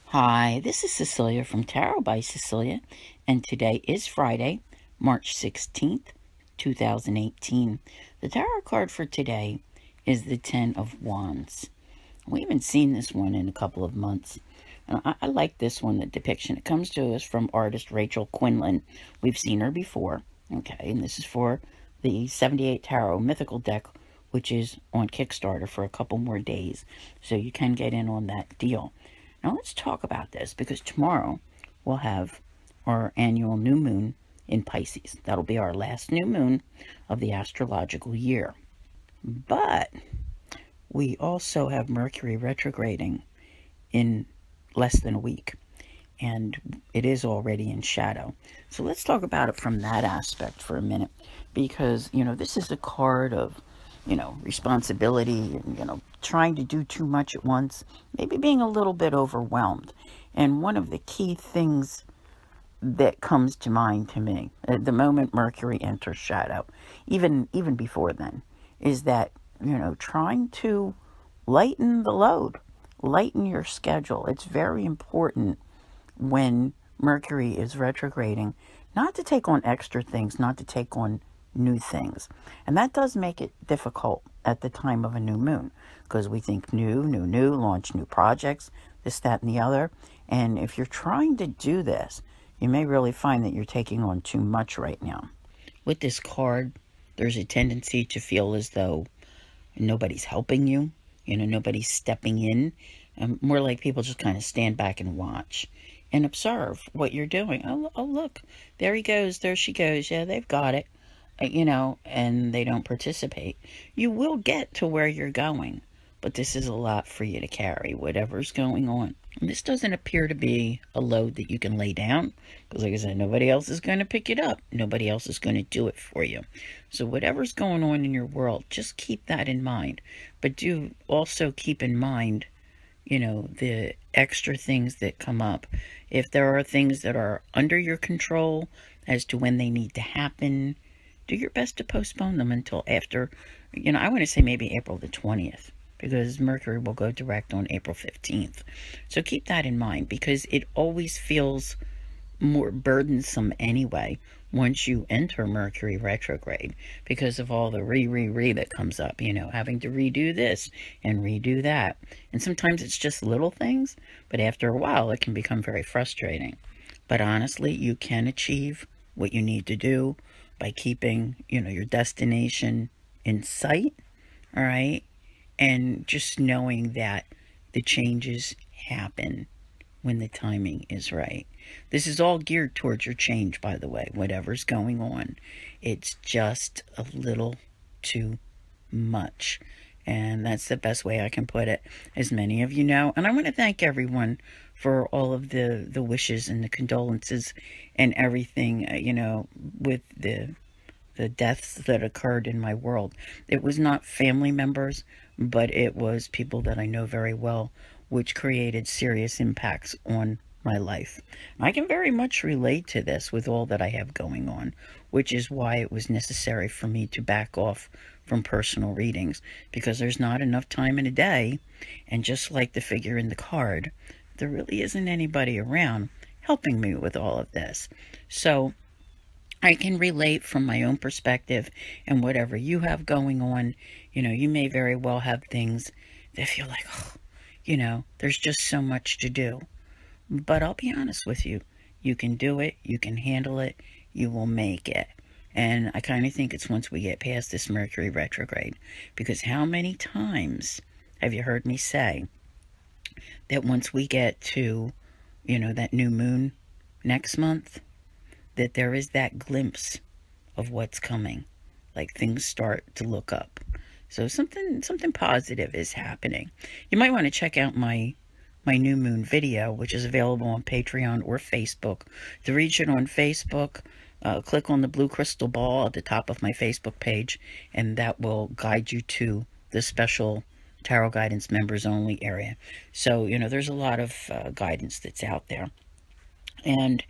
Hi, this is Cecilia from Tarot by Cecilia, and today is Friday, March 16th, 2018. The tarot card for today is the Ten of Wands. We haven't seen this one in a couple of months. I like this one, the depiction. It comes to us from artist Rachel Quinlan. We've seen her before, okay, and this is for the 78 Tarot Mythical deck, which is on Kickstarter for a couple more days, so you can get in on that deal. Now let's talk about this because tomorrow we'll have our annual new moon in Pisces. That'll be our last new moon of the astrological year. But we also have Mercury retrograding in less than a week, and it is already in shadow. So let's talk about it from that aspect for a minute, because, this is a card of, responsibility and, trying to do too much at once, maybe being a little bit overwhelmed. And one of the key things that comes to mind to me at the moment Mercury enters shadow, even before then, is that, trying to lighten the load, lighten your schedule. It's very important when Mercury is retrograding not to take on extra things, not to take on new things. And that does make it difficult at the time of a new moon because we think new, launch new projects, this, that, and the other. And if you're trying to do this, you may really find that you're taking on too much right now. With this card, there's a tendency to feel as though nobody's helping you, nobody's stepping in. More like people just kind of stand back and watch and observe what you're doing. Oh, look, there he goes, there she goes. Yeah, they've got it, and they don't participate. You will get to where you're going, but this is a lot for you to carry, whatever's going on. And this doesn't appear to be a load that you can lay down, because like I said, nobody else is going to pick it up. Nobody else is going to do it for you. So whatever's going on in your world, just keep that in mind. But do also keep in mind, the extra things that come up. If there are things that are under your control as to when they need to happen, do your best to postpone them until after, I want to say maybe April the 20th, because Mercury will go direct on April 15th. So keep that in mind, because it always feels more burdensome anyway once you enter Mercury retrograde, because of all the re that comes up, having to redo this and redo that. And sometimes it's just little things, but after a while it can become very frustrating. But honestly, you can achieve what you need to do by keeping, your destination in sight, all right? And just knowing that the changes happen when the timing is right. This is all geared towards your change, by the way, whatever's going on. It's just a little too much. And that's the best way I can put it, as many of you know. And I want to thank everyone for all of the wishes and the condolences and everything, with the deaths that occurred in my world. It was not family members, but it was people that I know very well, which created serious impacts on my life. I can very much relate to this with all that I have going on, which is why it was necessary for me to back off from personal readings, because there's not enough time in a day, and just like the figure in the card, there really isn't anybody around helping me with all of this. So I can relate from my own perspective, and whatever you have going on, you may very well have things that feel like, there's just so much to do. But I'll be honest with you, you can do it, you can handle it, you will make it. And I kind of think it's once we get past this Mercury retrograde, because how many times have you heard me say that once we get to, that new moon next month, that there is that glimpse of what's coming, like things start to look up. So something positive is happening. You might want to check out my new moon video, which is available on Patreon or Facebook. To reach it on Facebook, click on the blue crystal ball at the top of my Facebook page, and that will guide you to the special Tarot Guidance members only area. So, there's a lot of guidance that's out there. And,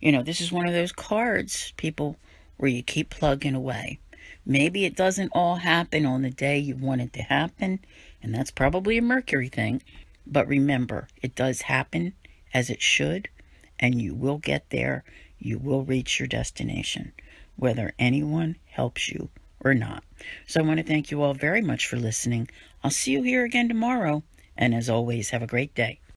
this is one of those cards, people, where you keep plugging away. Maybe it doesn't all happen on the day you want it to happen, and that's probably a Mercury thing. But remember, it does happen, as it should, and you will get there. You will reach your destination, whether anyone helps you or not. So I want to thank you all very much for listening. I'll see you here again tomorrow, and as always, have a great day.